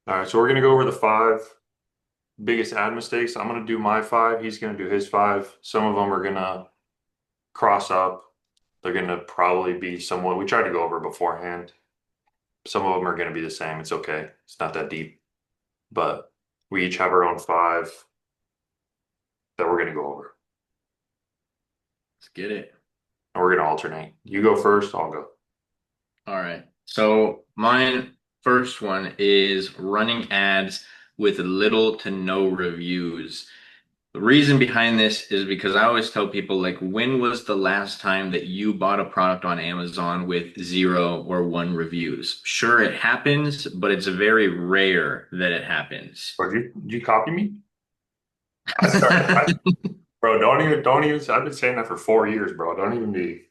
All right, so we're gonna go over the five biggest ad mistakes. I'm gonna do my five. He's gonna do his five. Some of them are gonna cross up. They're gonna probably be somewhat. We tried to go over beforehand. Some of them are gonna be the same. It's okay. It's not that deep. But we each have our own five that we're gonna go over, Let's get it. and we're gonna alternate. You go first. I'll go. All right. So mine first one is running ads with little to no reviews. The reason behind this is because I always tell people, like, when was the last time that you bought a product on Amazon with 0 or 1 reviews? Sure, it happens, but it's very rare that it happens. Bro, did you copy me? I started. Bro, don't even. I've been saying that for 4 years, bro. Don't even be.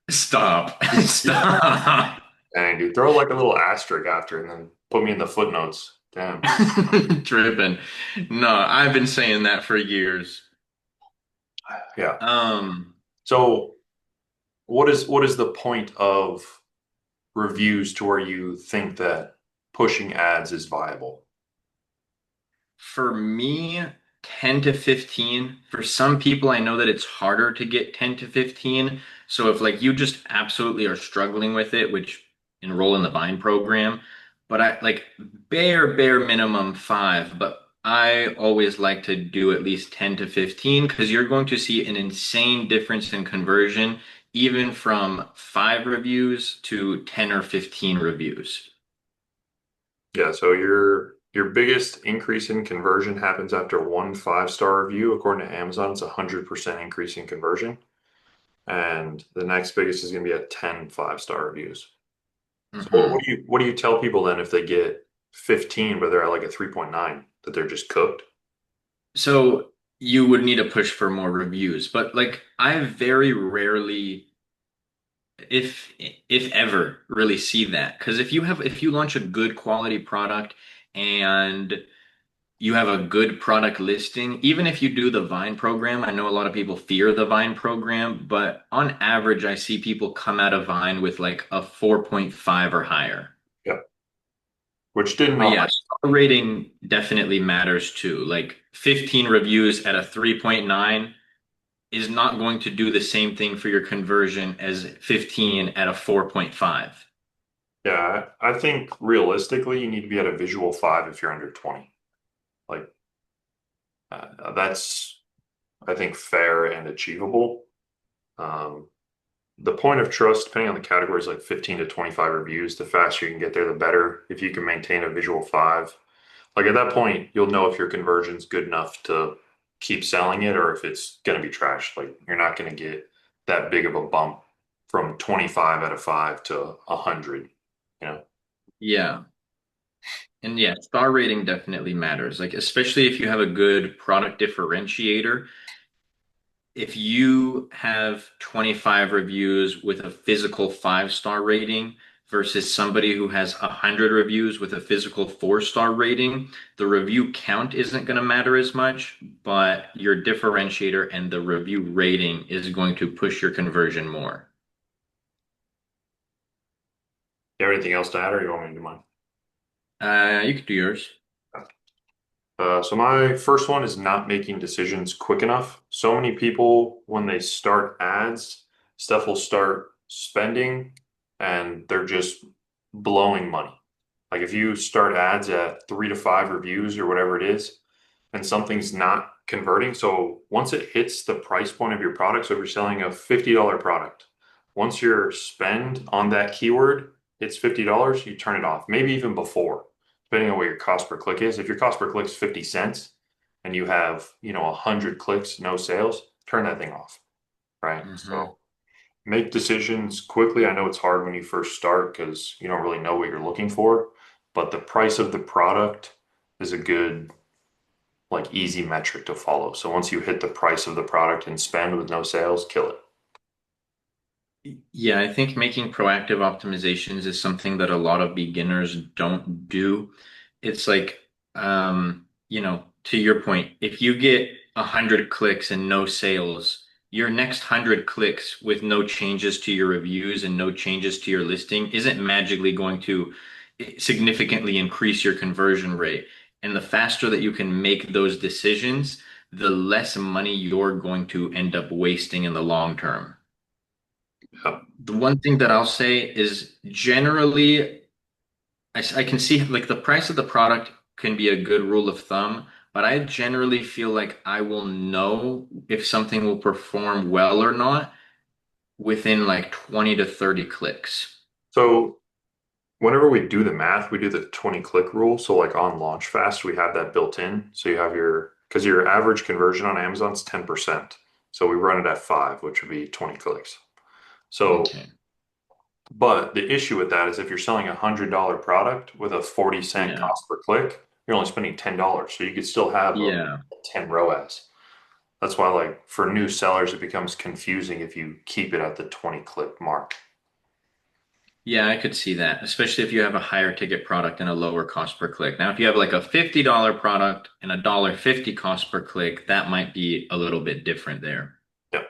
Stop. Stop. Dang, dude. Throw like a little asterisk after, and then put me in the footnotes. Damn. Tripping. No, I've been saying that for years. Yeah. Um, So, what is the point of reviews to where you think that pushing ads is viable? for me, 10 to 15. For some people, I know that it's harder to get 10 to 15. So if like you just absolutely are struggling with it, which enroll in the Vine program, but I like bare minimum 5, but I always like to do at least 10 to 15 because you're going to see an insane difference in conversion, even from 5 reviews to 10 or 15 reviews. Yeah. So your biggest increase in conversion happens after one 5-star review. According to Amazon, it's 100% increase in conversion, and the next biggest is going to be at 10 5-star reviews. So Mhm. what do you tell people then if they get 15 but they're at like a 3.9 that they're just cooked? So you would need to push for more reviews, but like I very rarely, if if ever, really see that. Because if you launch a good quality product and you have a good product listing, even if you do the Vine program, I know a lot of people fear the Vine program, but on average, I see people come out of Vine with like a 4.5 or higher. Yeah. Which didn't But on yeah, star rating definitely matters too. Like 15 reviews at a 3.9 is not going to do the same thing for your conversion as 15 at a 4.5. Yeah, I think realistically, you need to be at a visual 5 if you're under 20. Like, that's, I think, fair and achievable. Um, the point of trust, depending on the category, is like 15 to 25 reviews. The faster you can get there, the better. If you can maintain a visual 5, like at that point, you'll know if your conversion's good enough to keep selling it or if it's going to be trash. Like, you're not going to get that big of a bump from 25 out of 5 to 100, you know? Yeah. And yeah, star rating definitely matters. Like, especially if you have a good product differentiator. If you have 25 reviews with a physical 5-star rating versus somebody who has 100 reviews with a physical 4-star rating, the review count isn't going to matter as much, but your differentiator and the review rating is going to push your conversion more. You have anything else to add or you want me to do mine? You could do yours. So my first one is not making decisions quick enough. So many people, when they start ads, stuff will start spending and they're just blowing money. Like if you start ads at 3 to 5 reviews or whatever it is, and something's not converting. So once it hits the price point of your product, so if you're selling a $50 product, once your spend on that keyword hits $50, you turn it off. Maybe even before, depending on what your cost per click is. If your cost per click is 50 cents and you have, 100 clicks, no sales, turn that thing off, right? Hmm. So make decisions quickly. I know it's hard when you first start because you don't really know what you're looking for, but the price of the product is a good like easy metric to follow. So once you hit the price of the product and spend with no sales, kill it. Yeah, I think making proactive optimizations is something that a lot of beginners don't do. It's like, to your point, if you get 100 clicks and no sales, your next 100 clicks with no changes to your reviews and no changes to your listing isn't magically going to significantly increase your conversion rate. And the faster that you can make those decisions, the less money you're going to end up wasting in the long term. Yeah. The one thing that I'll say is generally, I can see like the price of the product can be a good rule of thumb, but I generally feel like I will know if something will perform well or not within like 20 to 30 clicks. So whenever we do the math, we do the 20 click rule. So like on Launch Fast, we have that built in. So you have because your average conversion on Amazon is 10%. So we run it at five, which would be 20 clicks. So, Okay. but the issue with that is if you're selling $100 product with a 40-cent Yeah. cost per click, you're only spending $10. So you could still have a Yeah. 10 ROAS. That's why like for new sellers, it becomes confusing if you keep it at the 20 click mark. Yeah, I could see that, especially if you have a higher ticket product and a lower cost per click. Now, if you have like a $50 product and a $1.50 cost per click, that might be a little bit different there. Yeah.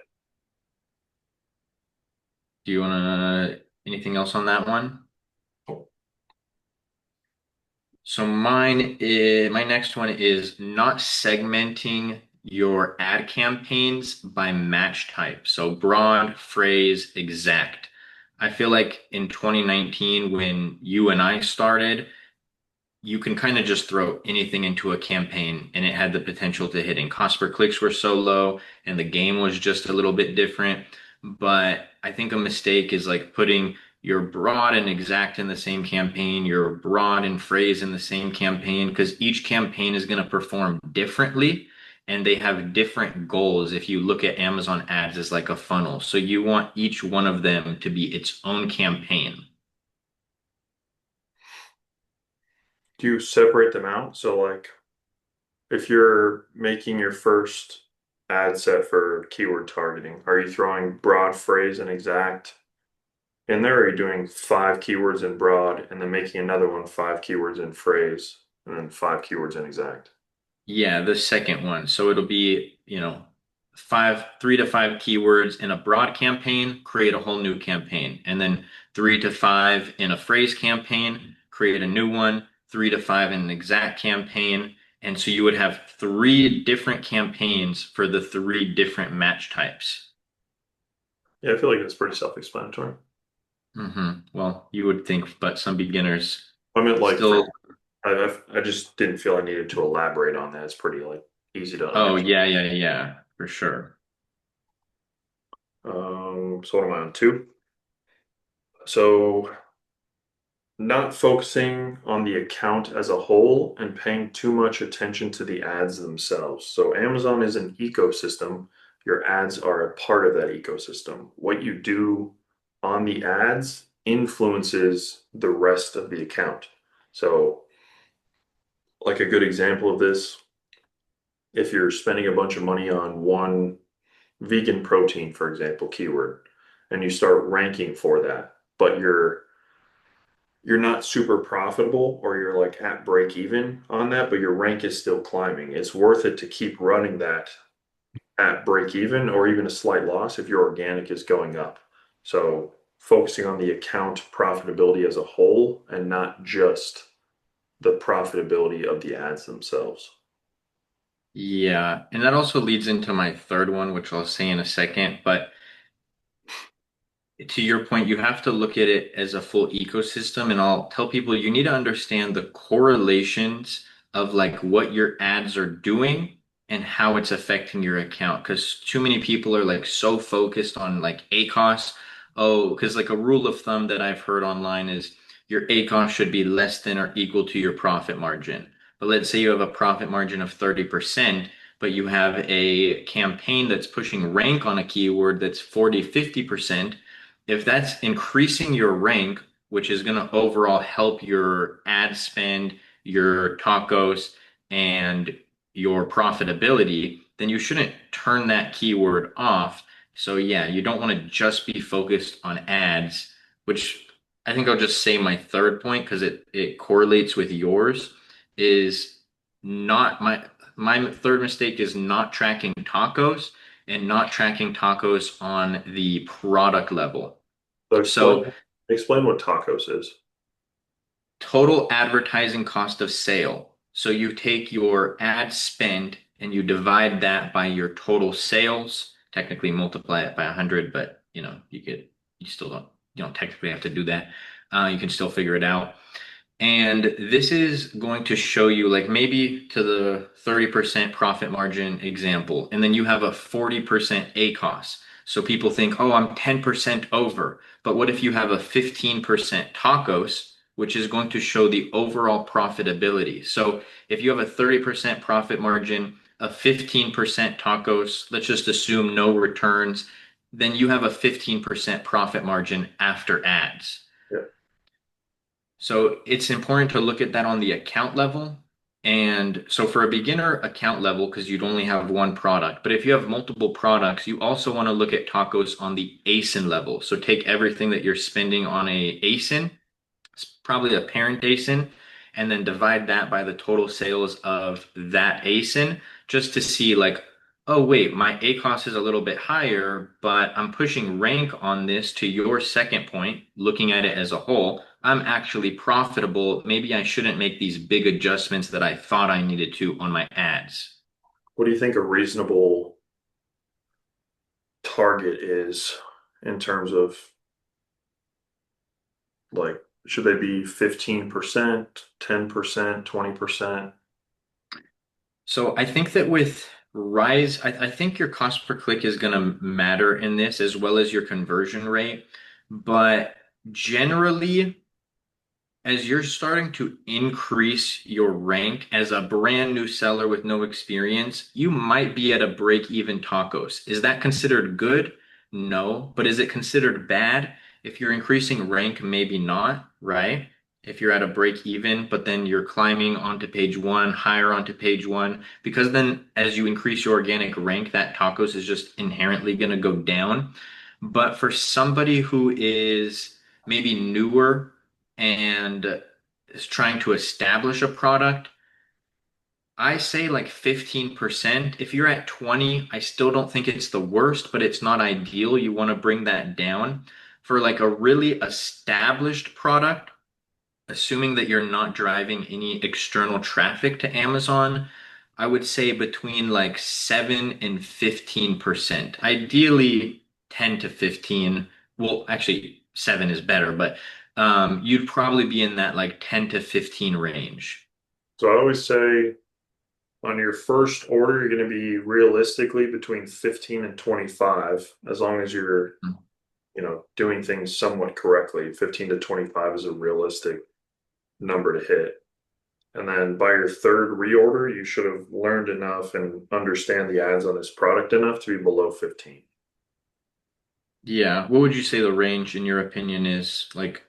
Do you want to, anything else on that one? So my next one is not segmenting your ad campaigns by match type. So broad, phrase, exact. I feel like in 2019, when you and I started, you can kind of just throw anything into a campaign and it had the potential to hit. And cost per clicks were so low and the game was just a little bit different. But I think a mistake is like putting your broad and exact in the same campaign, your broad and phrase in the same campaign, because each campaign is going to perform differently and they have different goals. If you look at Amazon ads as like a funnel, so you want each one of them to be its own campaign. Do you separate them out? So like if you're making your first ad set for keyword targeting, are you throwing broad phrase and exact in there? Or are you doing five keywords in broad and then making another one five keywords in phrase and then five keywords in exact? Yeah, the second one. So it'll be, five, 3 to 5 keywords in a broad campaign, create a whole new campaign. And then 3 to 5 in a phrase campaign, create a new one, 3 to 5 in an exact campaign. And so you would have 3 different campaigns for the 3 different match types. Yeah, I feel like that's pretty self-explanatory. Well, you would think, but some beginners I meant like from still, I just didn't feel I needed to elaborate on that. It's pretty like easy to oh, understand. yeah, yeah, yeah, for sure. So what am I on two? So not focusing on the account as a whole and paying too much attention to the ads themselves. So Amazon is an ecosystem. Your ads are a part of that ecosystem. What you do on the ads influences the rest of the account. So, like a good example of this, if you're spending a bunch of money on one vegan protein, for example, keyword, and you start ranking for that, but you're not super profitable or you're like at break even on that, but your rank is still climbing. It's worth it to keep running that at break even or even a slight loss if your organic is going up. So focusing on the account profitability as a whole and not just the profitability of the ads themselves. Yeah, and that also leads into my third one, which I'll say in a second. But to your point, you have to look at it as a full ecosystem. And I'll tell people you need to understand the correlations of like what your ads are doing and how it's affecting your account. Because too many people are like so focused on like ACOS. Oh, because like a rule of thumb that I've heard online is your ACOS should be less than or equal to your profit margin. But let's say you have a profit margin of 30%, but you have a campaign that's pushing rank on a keyword that's 40, 50%. If that's increasing your rank, which is going to overall help your ad spend, your tacos, and your profitability, then you shouldn't turn that keyword off. So yeah, you don't want to just be focused on ads, which I think I'll just say my third point because it correlates with yours is not my third mistake is not tracking tacos and not tracking tacos on the product level. So So explain what tacos is. total advertising cost of sale. So you take your ad spend and you divide that by your total sales, technically multiply it by 100, but you still don't technically have to do that. You can still figure it out. And this is going to show you like maybe to the 30% profit margin example, and then you have a 40% ACOS. So people think, oh, I'm 10% over. But what if you have a 15% TACOS, which is going to show the overall profitability? So if you have a 30% profit margin, a 15% TACOS, let's just assume no returns, then you have a 15% profit margin after ads. Yeah. So it's important to look at that on the account level. And so for a beginner account level, because you'd only have one product, but if you have multiple products, you also want to look at tacos on the ASIN level. So take everything that you're spending on a ASIN, it's probably a parent ASIN, and then divide that by the total sales of that ASIN just to see like, oh wait, my ACOS is a little bit higher, but I'm pushing rank on this to your second point, looking at it as a whole. I'm actually profitable. Maybe I shouldn't make these big adjustments that I thought I needed to on my ads. What do you think a reasonable target is in terms of like, should they be 15%, 10%, 20%? So I think that with Rise, I think your cost per click is going to matter in this as well as your conversion rate. But generally, as you're starting to increase your rank as a brand new seller with no experience, you might be at a break even tacos. Is that considered good? No. But is it considered bad? If you're increasing rank, maybe not, right? If you're at a break even, but then you're climbing onto page one, higher onto page one, because then as you increase your organic rank, that tacos is just inherently going to go down. But for somebody who is maybe newer, and is trying to establish a product, I say like 15%. If you're at 20, I still don't think it's the worst, but it's not ideal. You want to bring that down. For like a really established product, assuming that you're not driving any external traffic to Amazon, I would say between like 7 and 15%. Ideally 10 to 15. Well, actually 7 is better, but you'd probably be in that like 10 to 15 range. So I always say on your first order, you're going to be realistically between 15 and 25, as long as you're, doing things somewhat correctly. 15 to 25 is a realistic number to hit. And then by your third reorder, you should have learned enough and understand the ads on this product enough to be below 15. Yeah. What would you say the range in your opinion is like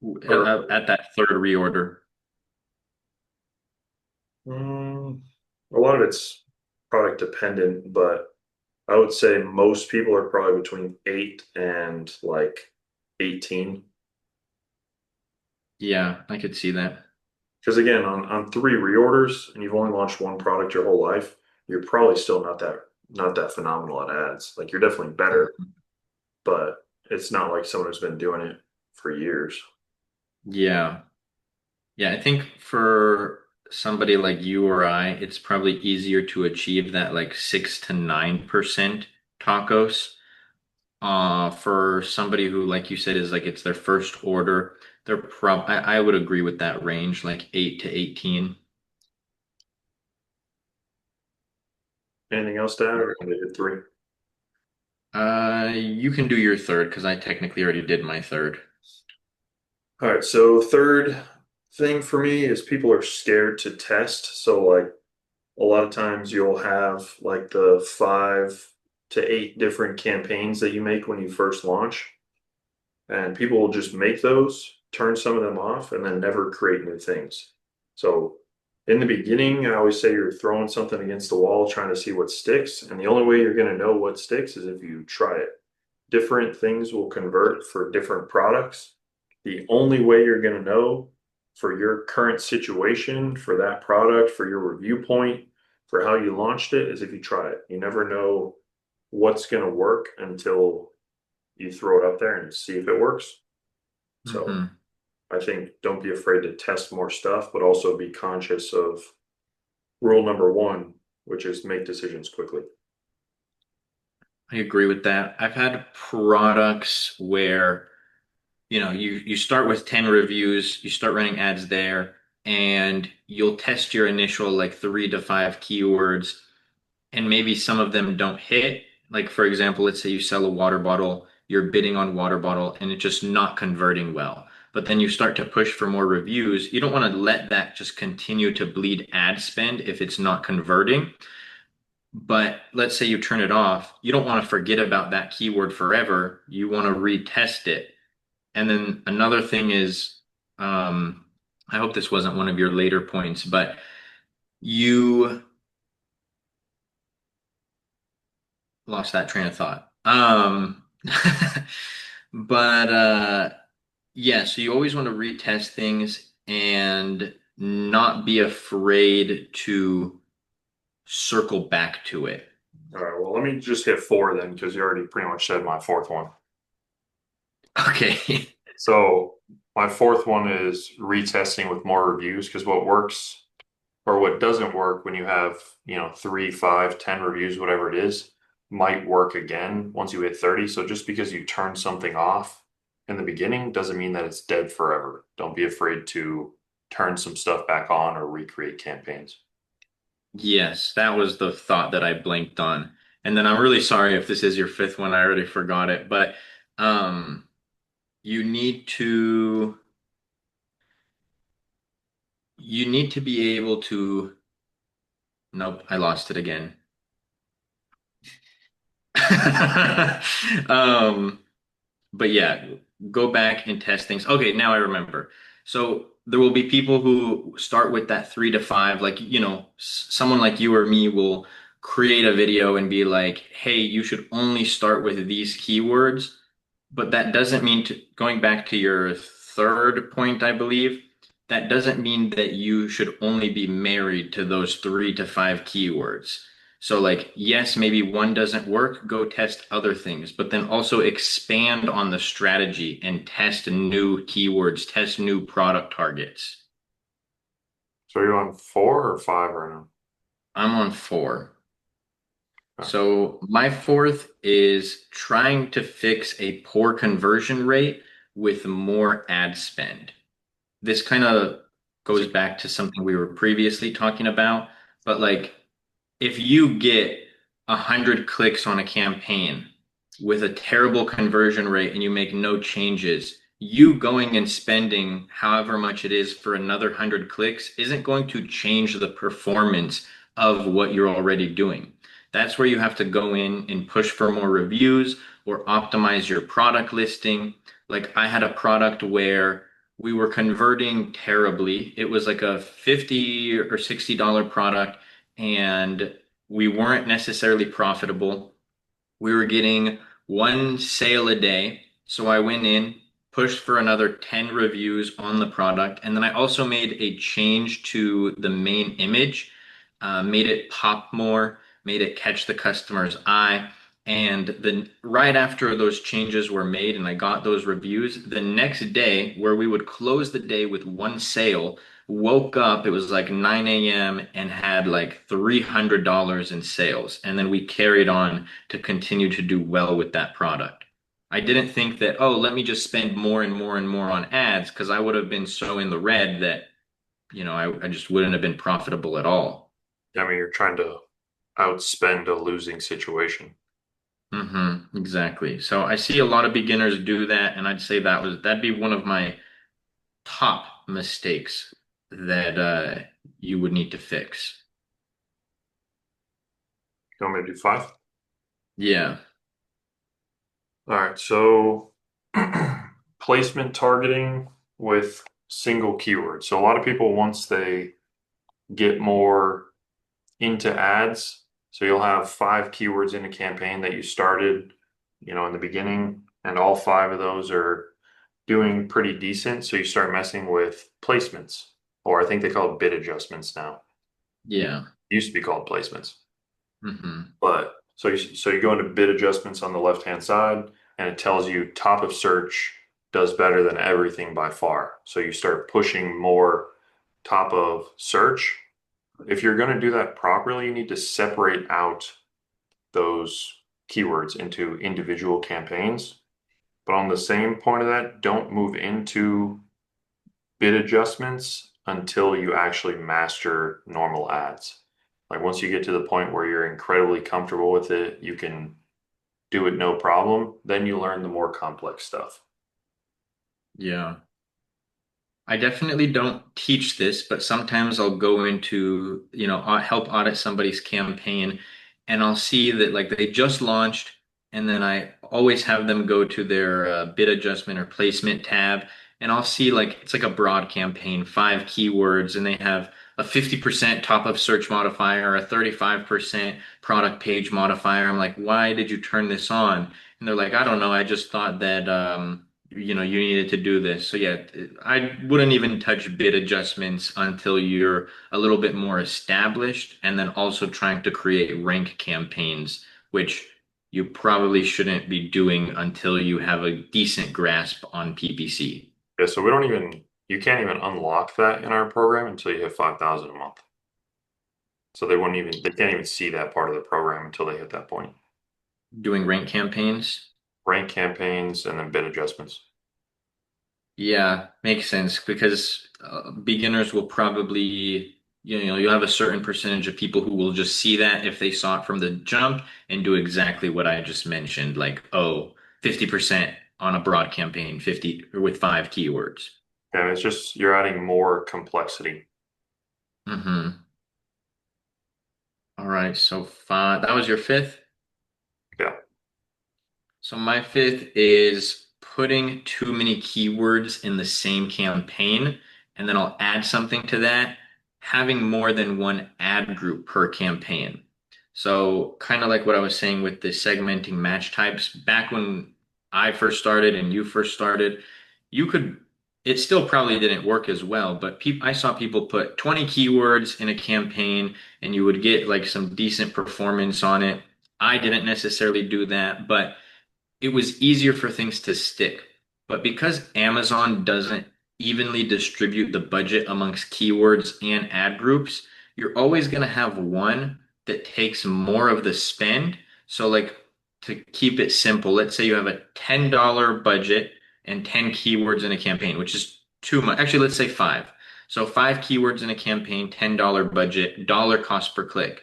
Or at that third reorder? a lot of it's product dependent, but I would say most people are probably between 8 and like 18. Yeah, I could see that. Because again, on three reorders and you've only launched one product your whole life, you're probably still not that phenomenal at ads. Like you're definitely better, but it's not like someone who's been doing it for years. Yeah. Yeah, I think for somebody like you or I, it's probably easier to achieve that like 6 to 9% tacos. For somebody who, like you said, is like it's their first order, I would agree with that range, like 8 to 18. Anything else to add, or can they hit three? You can do your third because I technically already did my third. All right, so third thing for me is people are scared to test. So like a lot of times you'll have like the 5 to 8 different campaigns that you make when you first launch, and people will just make those, turn some of them off, and then never create new things. So in the beginning, I always say you're throwing something against the wall, trying to see what sticks. And the only way you're going to know what sticks is if you try it. Different things will convert for different products. The only way you're going to know for your current situation, for that product, for your review point, for how you launched it is if you try it. You never know what's going to work until you throw it up there and see if it works. So Hmm. I think don't be afraid to test more stuff, but also be conscious of rule number one, which is make decisions quickly. I agree with that. I've had products where, you start with 10 reviews, you start running ads there, and you'll test your initial like 3 to 5 keywords, and maybe some of them don't hit. Like for example, let's say you sell a water bottle, you're bidding on water bottle, and it's just not converting well. But then you start to push for more reviews. You don't want to let that just continue to bleed ad spend if it's not converting. But let's say you turn it off, you don't want to forget about that keyword forever. You want to retest it. And then another thing is, um, I hope this wasn't one of your later points, but you lost that train of thought. But yeah, so you always want to retest things and not be afraid to circle back to it. All right, well, let me just hit four then, because you already pretty much said my fourth one. Okay. So my fourth one is retesting with more reviews, because what works or what doesn't work when you have, 3, 5, 10 reviews, whatever it is, might work again once you hit 30. So just because you turn something off in the beginning doesn't mean that it's dead forever. Don't be afraid to turn some stuff back on or recreate campaigns. Yes, that was the thought that I blanked on. And then I'm really sorry if this is your fifth one. I already forgot it, but um, you need to you need to be able to. Nope, I lost it again. Um, but yeah, go back and test things. Okay, now I remember. So there will be people who start with that 3 to 5, like, someone like you or me will create a video and be like, hey, you should only start with these keywords. But that doesn't mean going back to your third point, I believe, that doesn't mean that you should only be married to those 3 to 5 keywords. So, like, yes, maybe one doesn't work, go test other things, but then also expand on the strategy and test new keywords, test new product targets. So you're on 4 or 5 right now? I'm on 4. Okay. So, my fourth is trying to fix a poor conversion rate with more ad spend. This kind of That's a goes back to something we were previously talking about, but like if you get 100 clicks on a campaign with a terrible conversion rate and you make no changes, you going and spending however much it is for another 100 clicks isn't going to change the performance of what you're already doing. That's where you have to go in and push for more reviews or optimize your product listing. Like I had a product where we were converting terribly. It was like a $50 or $60 product, and we weren't necessarily profitable. We were getting one sale a day. So I went in, pushed for another 10 reviews on the product. And then I also made a change to the main image, made it pop more, made it catch the customer's eye. And then right after those changes were made and I got those reviews, the next day, where we would close the day with one sale, woke up, it was like 9 a.m. and had like $300 in sales. And then we carried on to continue to do well with that product. I didn't think that, oh, let me just spend more and more and more on ads because I would have been so in the red that, I just wouldn't have been profitable at all. I mean, you're trying to outspend a losing situation. Exactly. So I see a lot of beginners do that, and I'd say that'd be one of my top mistakes that you would need to fix. You want me to do 5? Yeah. All right, so placement targeting with single keywords. So a lot of people, once they get more into ads, so you'll have 5 keywords in a campaign that you started, in the beginning, and all 5 of those are doing pretty decent. So you start messing with placements, or I think they call it bid adjustments now. Yeah. It used to be called placements. hmm But so you go into bid adjustments on the left hand side, and it tells you top of search, does better than everything by far. So you start pushing more top of search. If you're going to do that properly, you need to separate out those keywords into individual campaigns. But on the same point of that, don't move into bid adjustments until you actually master normal ads. Like once you get to the point where you're incredibly comfortable with it, you can do it no problem, then you learn the more complex stuff. Yeah. I definitely don't teach this, but sometimes I'll go into, help audit somebody's campaign and I'll see that like they just launched and then I always have them go to their bid adjustment or placement tab and I'll see like it's like a broad campaign, 5 keywords, and they have a 50% top of search modifier, a 35% product page modifier. I'm like, why did you turn this on? And they're like, I don't know. I just thought that you needed to do this. So yeah, I wouldn't even touch bid adjustments until you're a little bit more established, and then also trying to create rank campaigns, which you probably shouldn't be doing until you have a decent grasp on PPC. Yeah, so we don't even, you can't even unlock that in our program until you hit 5,000 a month. So they can't even see that part of the program until they hit that point. Doing rank campaigns. Rank campaigns and then bid adjustments. Yeah, makes sense because beginners will probably, you'll have a certain percentage of people who will just see that if they saw it from the jump and do exactly what I just mentioned, like, oh, 50% on a broad campaign, 50 or with 5 keywords. And it's just, you're adding more complexity. Mm-hmm. All right, so five, that was your fifth. Yeah. So my fifth is putting too many keywords in the same campaign, and then I'll add something to that, having more than one ad group per campaign. So kind of like what I was saying with the segmenting match types, back when I first started and you first started, you could, it still probably didn't work as well, but I saw people put 20 keywords in a campaign and you would get like some decent performance on it. I didn't necessarily do that, but it was easier for things to stick. But because Amazon doesn't evenly distribute the budget amongst keywords and ad groups, you're always going to have one that takes more of the spend. So, like to keep it simple, let's say you have a $10 budget and 10 keywords in a campaign, which is too much. Actually, let's say five. So, 5 keywords in a campaign, $10 budget, dollar cost per click.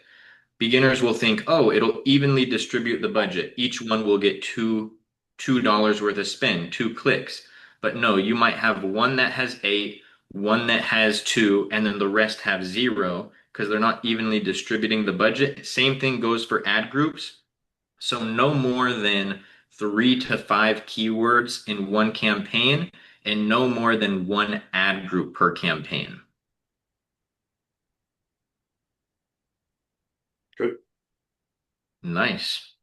Beginners will think, oh, it'll evenly distribute the budget. Each one will get $2 worth of spend, 2 clicks. But no, you might have one that has 8, one that has 2, and then the rest have 0 because they're not evenly distributing the budget. Same thing goes for ad groups. So no more than 3 to 5 keywords in one campaign, and no more than one ad group per campaign. Good. Nice.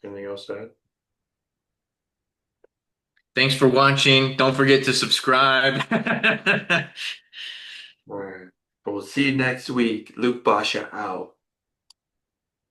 Anything else to add? Thanks for watching. Don't forget to subscribe. All right. We'll see you next week. Luke Basha out.